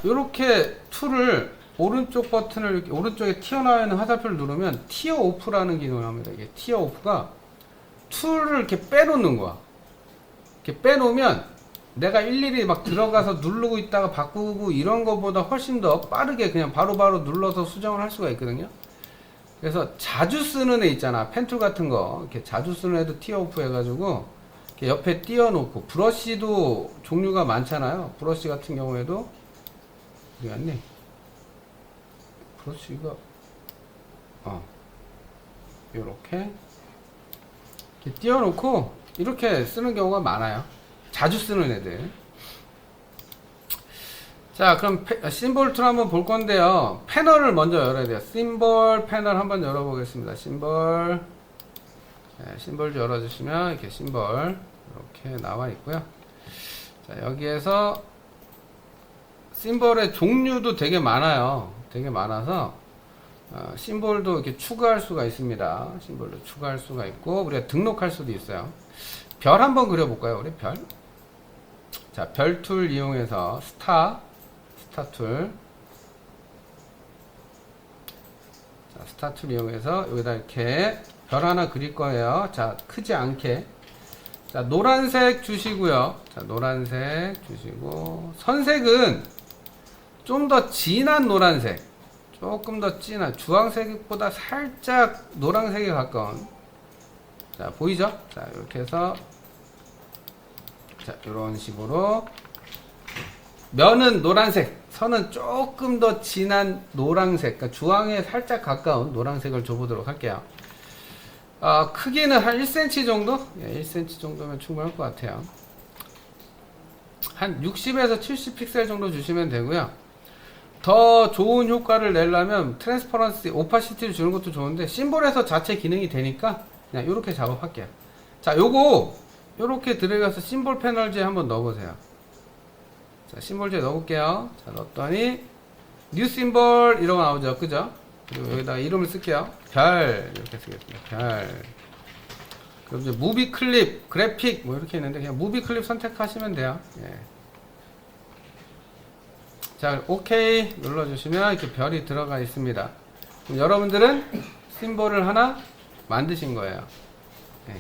요렇게 툴을 오른쪽 버튼을 이렇게 오른쪽에 튀어나와 있는 화살표를 누르면 티어 오프라는 기능을 합니다. 이게 티어 오프가 툴을 이렇게 빼놓는 거야. 이렇게 빼놓으면 내가 일일이 막 들어가서 누르고 있다가 바꾸고 이런 거보다 훨씬 더 빠르게 그냥 바로바로 눌러서 수정을 할 수가 있거든요. 그래서 자주 쓰는 애 있잖아. 펜툴 같은 거 이렇게 자주 쓰는 애도 티어 오프 해가지고 이렇게 옆에 띄워놓고, 브러쉬도 종류가 많잖아요. 브러쉬 같은 경우에도 어디 갔니? 브러쉬가 요렇게 이렇게 띄워놓고 이렇게 쓰는 경우가 많아요. 자주 쓰는 애들. 자, 그럼 심볼 툴 한번 볼 건데요. 패널을 먼저 열어야 돼요. 심볼 패널 한번 열어보겠습니다. 심볼. 네, 심볼 열어주시면 이렇게 심볼 이렇게 나와 있고요. 자, 여기에서 심볼의 종류도 되게 많아요. 되게 많아서 심볼도 이렇게 추가할 수가 있습니다. 심볼도 추가할 수가 있고, 우리가 등록할 수도 있어요. 별 한번 그려볼까요? 우리 별. 자, 별 툴 이용해서 스타 툴. 자, 스타 툴 이용해서 여기다 이렇게 별 하나 그릴 거예요. 자, 크지 않게. 자, 노란색 주시고요. 자, 노란색 주시고, 선색은 좀 더 진한 노란색, 조금 더 진한 주황색보다 살짝 노란색에 가까운. 자, 보이죠? 자, 이렇게 해서 자, 이런 식으로 면은 노란색, 선은 조금 더 진한 노란색, 그러니까 주황에 살짝 가까운 노란색을 줘보도록 할게요. 크기는 한 1cm 정도? 예, 1cm 정도면 충분할 것 같아요. 한 60에서 70 픽셀 정도 주시면 되고요. 더 좋은 효과를 내려면 트랜스퍼런시, 오파시티를 주는 것도 좋은데, 심볼에서 자체 기능이 되니까 그냥 이렇게 작업할게요. 자, 요거 요렇게 들어가서 심볼 패널지에 한번 넣어보세요. 자, 심볼지에 넣어볼게요. 자, 넣었더니 뉴 심볼 이런 거 나오죠, 그죠? 그리고 여기다가 이름을 쓸게요. 별 이렇게 쓰겠습니다. 별. 그럼 이제 무비 클립, 그래픽 뭐 이렇게 있는데 그냥 무비 클립 선택하시면 돼요. 예. 자, 오케이 눌러주시면 이렇게 별이 들어가 있습니다. 그럼 여러분들은 심볼을 하나 만드신 거예요. 네.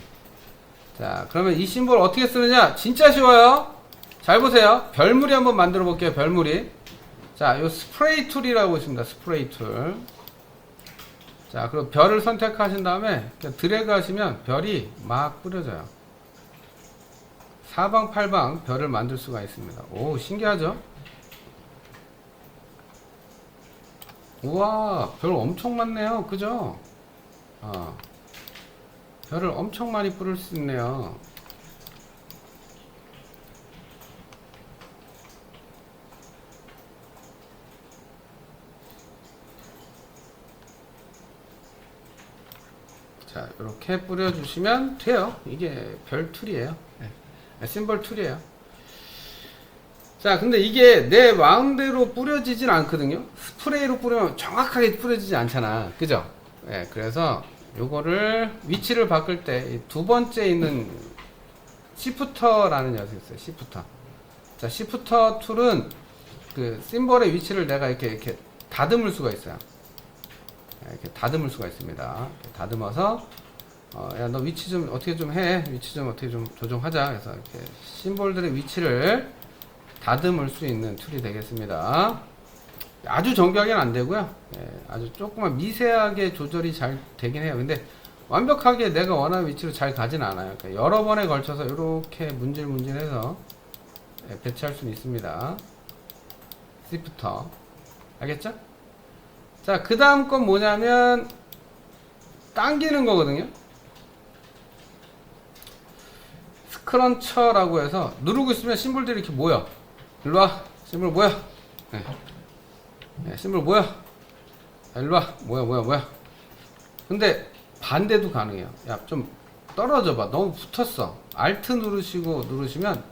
자, 그러면 이 심볼 어떻게 쓰느냐? 진짜 쉬워요. 잘 보세요. 별무리 한번 만들어 볼게요. 별무리. 자, 요 스프레이 툴이라고 있습니다. 스프레이 툴. 자, 그럼 별을 선택하신 다음에 드래그 하시면 별이 막 뿌려져요. 사방팔방 별을 만들 수가 있습니다. 오, 신기하죠? 우와, 별 엄청 많네요. 그죠? 별을 엄청 많이 뿌릴 수 있네요. 자, 이렇게 뿌려주시면 돼요. 이게 별 툴이에요. 네. 심볼 툴이에요. 자, 근데 이게 내 마음대로 뿌려지진 않거든요. 스프레이로 뿌리면 정확하게 뿌려지지 않잖아. 그죠? 네, 그래서 요거를 위치를 바꿀 때 두 번째 있는 시프터라는 녀석이 있어요. 시프터. 자, 시프터 툴은 그 심볼의 위치를 내가 이렇게 다듬을 수가 있어요. 이렇게 다듬을 수가 있습니다. 이렇게 다듬어서 야, 너 위치 좀 어떻게 좀 해. 위치 좀 어떻게 좀 조정하자. 그래서 이렇게 심볼들의 위치를 다듬을 수 있는 툴이 되겠습니다. 아주 정교하게는 안 되고요. 예, 아주 조금만 미세하게 조절이 잘 되긴 해요. 근데 완벽하게 내가 원하는 위치로 잘 가진 않아요. 그러니까 여러 번에 걸쳐서 이렇게 문질문질해서 예, 배치할 수는 있습니다. 시프터. 알겠죠? 자, 그 다음 건 뭐냐면 당기는 거거든요. 스크런처라고 해서 누르고 있으면 심볼들이 이렇게 모여. 일로와. 심볼 모여. 네. 네, 심볼 모여. 일로와. 모여. 근데 반대도 가능해요. 야, 좀 떨어져 봐. 너무 붙었어. 알트 누르시면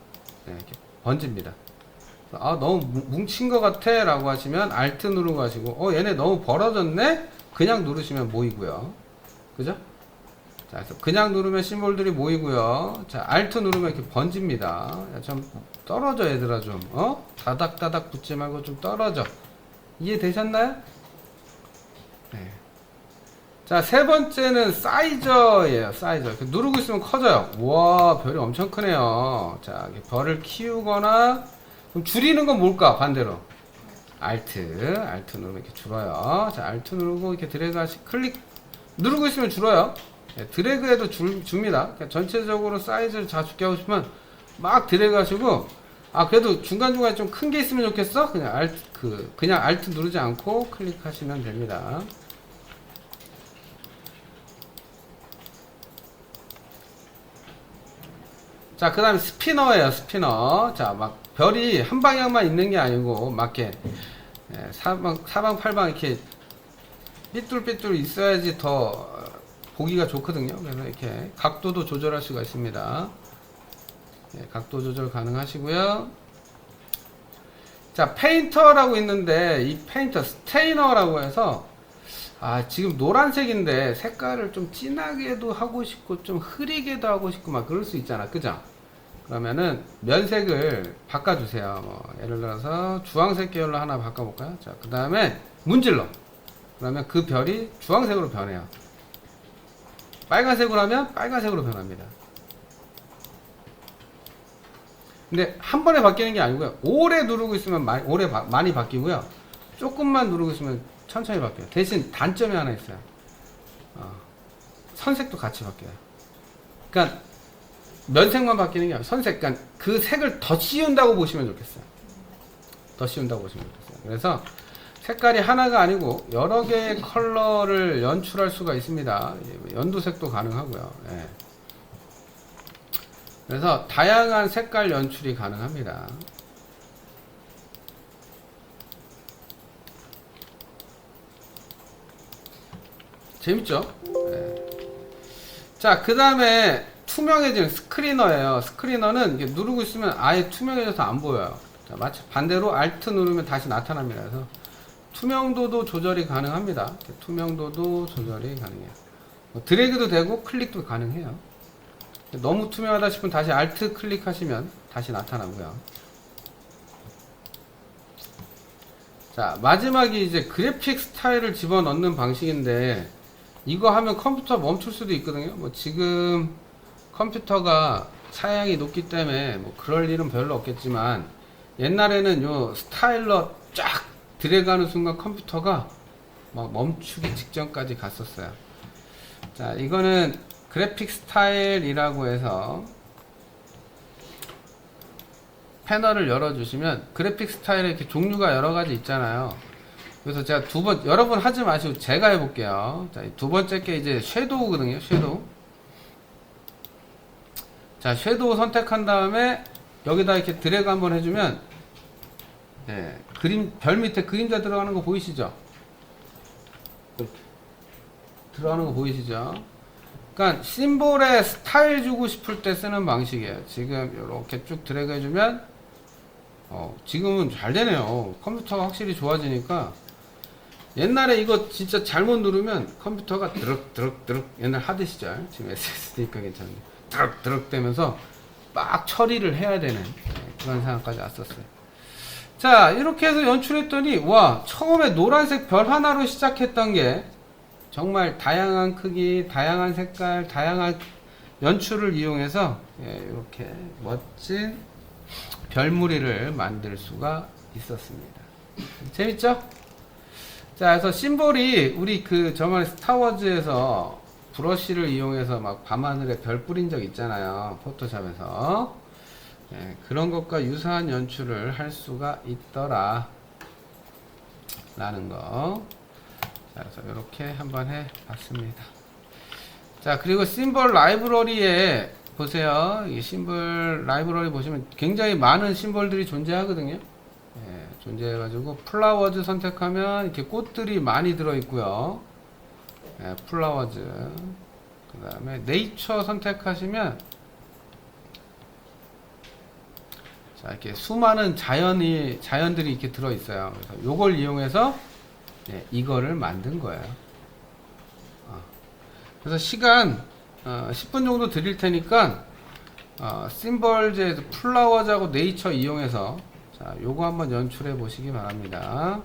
네, 이렇게 번집니다. 너무 뭉친 것 같아 라고 하시면 알트 누르고 하시고, 얘네 너무 벌어졌네? 그냥 누르시면 모이고요. 그죠? 자, 그래서 그냥 누르면 심볼들이 모이고요. 자, Alt 누르면 이렇게 번집니다. 야, 좀 떨어져, 얘들아, 좀. 다닥다닥 붙지 말고 좀 떨어져. 이해되셨나요? 네. 자, 세 번째는 사이저예요, 사이저. 이렇게 누르고 있으면 커져요. 우와, 별이 엄청 크네요. 자, 별을 키우거나, 그럼 줄이는 건 뭘까, 반대로? Alt 누르면 이렇게 줄어요. 자, Alt 누르고 이렇게 드래그 클릭, 누르고 있으면 줄어요. 네, 드래그해도 줍니다. 그러니까 전체적으로 사이즈를 작게 하고 싶으면 막 드래그 하시고, 그래도 중간중간에 좀 큰 게 있으면 좋겠어? 그냥 Alt 누르지 않고 클릭하시면 됩니다. 자, 그 다음에 스피너예요, 스피너. 자, 막 별이 한 방향만 있는 게 아니고, 맞게, 사방, 팔방 이렇게 삐뚤삐뚤 있어야지 더 보기가 좋거든요. 그래서 이렇게 각도도 조절할 수가 있습니다. 각도 조절 가능하시고요. 자, 페인터라고 있는데 이 페인터 스테이너라고 해서 지금 노란색인데 색깔을 좀 진하게도 하고 싶고 좀 흐리게도 하고 싶고 막 그럴 수 있잖아, 그죠? 그러면은 면색을 바꿔주세요. 예를 들어서 주황색 계열로 하나 바꿔볼까요? 자, 그 다음에 문질러. 그러면 그 별이 주황색으로 변해요. 빨간색으로 하면 빨간색으로 변합니다. 근데 한 번에 바뀌는 게 아니고요. 오래 누르고 있으면 많이 바뀌고요. 조금만 누르고 있으면 천천히 바뀌어요. 대신 단점이 하나 있어요. 선색도 같이 바뀌어요. 그러니까 면색만 바뀌는 게 아니라 선색, 그러니까 그 색을 더 씌운다고 보시면 좋겠어요. 더 씌운다고 보시면 좋겠어요. 그래서 색깔이 하나가 아니고 여러 개의 컬러를 연출할 수가 있습니다. 연두색도 가능하고요. 예. 그래서 다양한 색깔 연출이 가능합니다. 재밌죠? 예. 자, 그 다음에 투명해지는 스크리너예요. 스크리너는 이렇게 누르고 있으면 아예 투명해져서 안 보여요. 자, 마치 반대로 Alt 누르면 다시 나타납니다. 그래서 투명도도 조절이 가능합니다. 투명도도 조절이 가능해요. 드래그도 되고 클릭도 가능해요. 너무 투명하다 싶으면 다시 Alt 클릭하시면 다시 나타나고요. 자, 마지막이 이제 그래픽 스타일을 집어넣는 방식인데 이거 하면 컴퓨터 멈출 수도 있거든요. 지금 컴퓨터가 사양이 높기 때문에 그럴 일은 별로 없겠지만 옛날에는 요 스타일러 쫙 드래그하는 순간 컴퓨터가 막 멈추기 직전까지 갔었어요. 자, 이거는 그래픽 스타일이라고 해서 패널을 열어주시면 그래픽 스타일에 이렇게 종류가 여러 가지 있잖아요. 그래서 제가 여러 번 하지 마시고 제가 해볼게요. 자, 두 번째 게 이제 섀도우거든요. 섀도우. 자, 섀도우 선택한 다음에 여기다 이렇게 드래그 한번 해주면 별 밑에 그림자 들어가는 거 보이시죠? 들어가는 거 보이시죠? 그러니까 심볼에 스타일 주고 싶을 때 쓰는 방식이에요. 지금 이렇게 쭉 드래그 해주면 지금은 잘 되네요. 컴퓨터가 확실히 좋아지니까 옛날에 이거 진짜 잘못 누르면 컴퓨터가 드럭 옛날 하드 시절, 지금 SSD니까 괜찮은데 드럭 되면서 막 처리를 해야 되는 그런 상황까지 왔었어요. 자, 이렇게 해서 연출했더니 와, 처음에 노란색 별 하나로 시작했던 게 정말 다양한 크기, 다양한 색깔, 다양한 연출을 이용해서 이렇게 멋진 별무리를 만들 수가 있었습니다. 재밌죠? 자, 그래서 심볼이 우리 저번에 스타워즈에서 브러쉬를 이용해서 막 밤하늘에 별 뿌린 적 있잖아요. 포토샵에서. 그런 것과 유사한 연출을 할 수가 있더라 라는 거. 자, 그래서 이렇게 한번 해 봤습니다. 자, 그리고 심볼 라이브러리에 보세요. 이 심볼 라이브러리 보시면 굉장히 많은 심볼들이 존재하거든요. 존재해가지고 플라워즈 선택하면 이렇게 꽃들이 많이 들어있고요. 플라워즈. 그 다음에 네이처 선택하시면 자, 이렇게 수많은 자연들이 이렇게 들어있어요. 그래서 요걸 이용해서 이거를 만든 거예요. 그래서 시간 10분 정도 드릴 테니까 심벌즈에서 플라워즈하고 네이처 이용해서 자 요거 한번 연출해 보시기 바랍니다.